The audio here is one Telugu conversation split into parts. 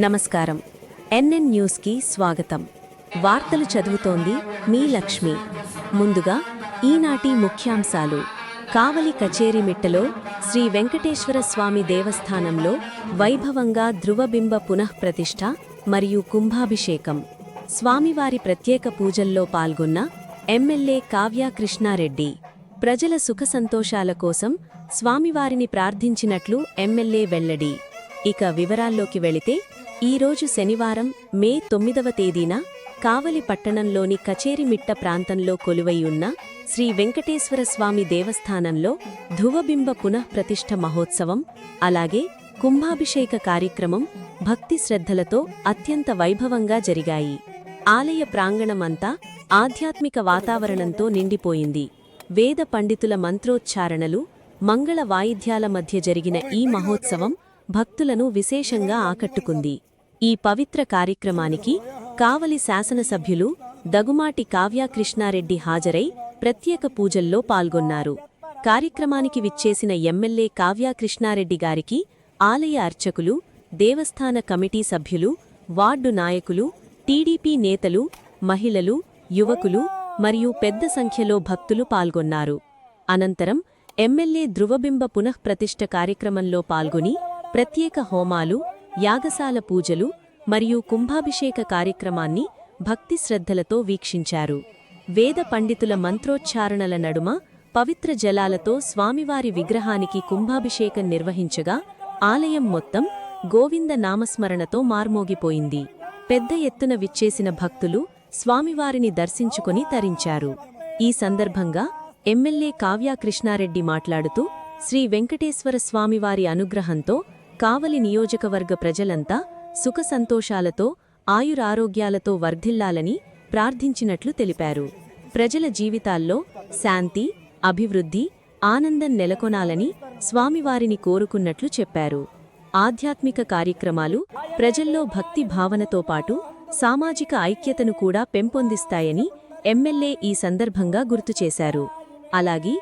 నమస్కారం. ఎన్ఎన్ న్యూస్కి స్వాగతం. వార్తలు చదువుతోంది మీ లక్ష్మి. ముందుగా ఈనాటి ముఖ్యాంశాలు. కావలి కచేరిమిట్టలో శ్రీ వెంకటేశ్వర స్వామి దేవస్థానంలో వైభవంగా ధృవబింబ పునఃప్రతిష్ఠ మరియు కుంభాభిషేకం. స్వామివారి ప్రత్యేక పూజల్లో పాల్గొన్న ఎమ్మెల్యే కావ్య కృష్ణారెడ్డి. ప్రజల సుఖసంతోషాల కోసం స్వామివారిని ప్రార్థించినట్లు ఎమ్మెల్యే వెల్లడి. ఇక వివరాల్లోకి వెళితే, ఈరోజు శనివారం మే 9వ తేదీన కావలి పట్టణంలోని కచేరిమిట్ట ప్రాంతంలో కొలువైయున్న శ్రీ వెంకటేశ్వర స్వామి దేవస్థానంలో ధృవబింబ పునఃప్రతిష్ఠ మహోత్సవం, అలాగే కుంభాభిషేక కార్యక్రమం భక్తి శ్రద్ధలతో అత్యంత వైభవంగా జరిగాయి. ఆలయ ప్రాంగణమంతా ఆధ్యాత్మిక వాతావరణంతో నిండిపోయింది. వేద పండితుల మంత్రోచ్చారణలు, మంగళ వాయిద్యాల మధ్య జరిగిన ఈ మహోత్సవం భక్తులను విశేషంగా ఆకట్టుకుంది. ఈ పవిత్ర కార్యక్రమానికి కావలి శాసనసభ్యులు దగుమాటి కావ్య కృష్ణారెడ్డి హాజరై ప్రత్యేక పూజల్లో పాల్గొన్నారు. కార్యక్రమానికి విచ్చేసిన ఎమ్మెల్యే కావ్య కృష్ణారెడ్డి గారికి ఆలయ అర్చకులు, దేవస్థాన కమిటీ సభ్యులు, వార్డు నాయకులు, టీడీపీ నేతలు, మహిళలు, యువకులు మరియు పెద్ద సంఖ్యలో భక్తులు పాల్గొన్నారు. అనంతరం ఎమ్మెల్యే ధృవబింబ పునఃప్రతిష్ఠ కార్యక్రమంలో పాల్గొని ప్రత్యేక హోమాలు, యాగశాల పూజలు మరియు కుంభాభిషేక కార్యక్రమాన్ని భక్తి శ్రద్ధలతో వీక్షించారు. వేద పండితుల మంత్రోచ్చారణల నడుమ పవిత్ర జలాలతో స్వామివారి విగ్రహానికి కుంభాభిషేకం నిర్వహించగా ఆలయం మొత్తం గోవింద నామస్మరణతో మార్మోగిపోయింది. పెద్ద ఎత్తున విచ్చేసిన భక్తులు స్వామివారిని దర్శించుకుని తరించారు. ఈ సందర్భంగా ఎమ్మెల్యే కావ్య కృష్ణారెడ్డి మాట్లాడుతూ, శ్రీ వెంకటేశ్వర స్వామివారి అనుగ్రహంతో కావలి నియోజకవర్గ ప్రజలంతా సుఖసంతోషాలతో ఆయురారోగ్యాలతో వర్ధిల్లాలని ప్రార్థించినట్లు తెలిపారు. ప్రజల జీవితాల్లో శాంతి, అభివృద్ధి, ఆనందం నెలకొనాలని స్వామివారిని కోరుకున్నట్లు చెప్పారు. ఆధ్యాత్మిక కార్యక్రమాలు ప్రజల్లో భక్తి భావనతో పాటు సామాజిక ఐక్యతను కూడా పెంపొందిస్తాయని ఎమ్మెల్యే ఈ సందర్భంగా గుర్తుచేశారు. అలాగే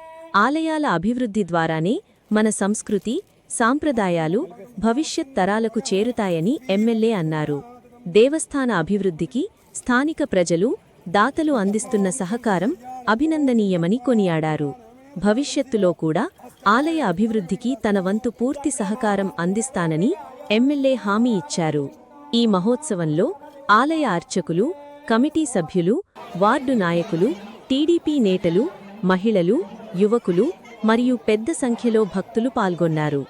ఆలయాల అభివృద్ధి ద్వారానే మన సంస్కృతి, సాంప్రదాయాలు భవిష్యత్ తరాలకు చేరుతాయని ఎమ్మెల్యే అన్నారు. దేవస్థాన అభివృద్ధికి స్థానిక ప్రజలు, దాతలు అందిస్తున్న సహకారం అభినందనీయమని కొనియాడారు. భవిష్యత్తులో కూడా ఆలయ అభివృద్ధికి తన వంతు పూర్తి సహకారం అందిస్తానని ఎమ్మెల్యే హామీ ఇచ్చారు. ఈ మహోత్సవంలో ఆలయ అర్చకులు, కమిటీ సభ్యులు, వార్డు నాయకులు, టీడీపీ నేతలు, మహిళలు, యువకులు మరియు పెద్ద సంఖ్యలో భక్తులు పాల్గొన్నారు.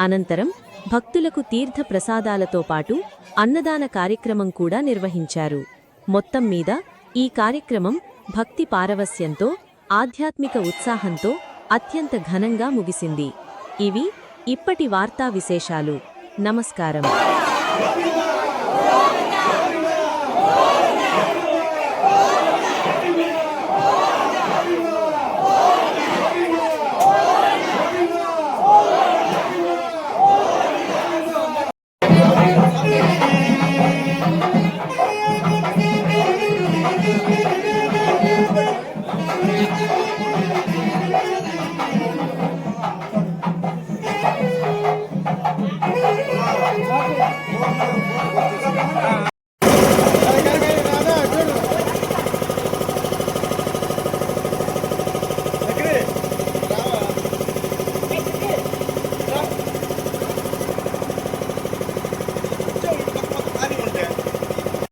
అనంతరం భక్తులకు తీర్థ ప్రసాదాలతో పాటు అన్నదాన కార్యక్రమం కూడా నిర్వహించారు. మొత్తం మీద ఈ కార్యక్రమం భక్తి పారవస్యంతో, ఆధ్యాత్మిక ఉత్సాహంతో అత్యంత ఘనంగా ముగిసింది. ఇవి ఇప్పటి వార్తా విశేషాలు. నమస్కారం.